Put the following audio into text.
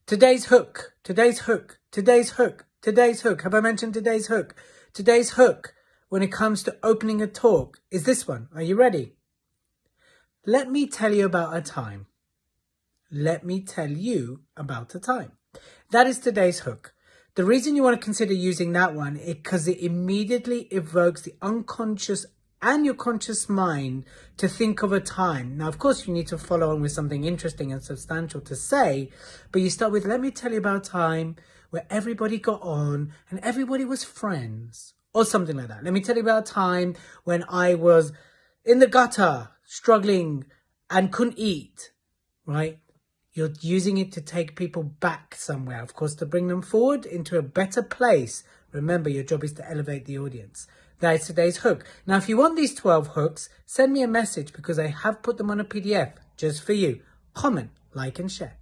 Today's hook, today's hook, today's hook, today's hook. Have I mentioned today's hook? Today's hook, when it comes to opening a talk, is this one. Are you ready? Let me tell you about a time. Let me tell you about a time. That is today's hook. The reason you want to consider using that one is because it immediately evokes the unconscious and your conscious mind to think of a time. Now, of course, you need to follow on with something interesting and substantial to say, but you start with, let me tell you about a time where everybody got on and everybody was friends, or something like that. Let me tell you about a time when I was in the gutter, struggling and couldn't eat, right? You're using it to take people back somewhere, of course, to bring them forward into a better place. Remember, your job is to elevate the audience. That is today's hook. Now, if you want these 12 hooks, send me a message because I have put them on a PDF just for you. Comment, like and share.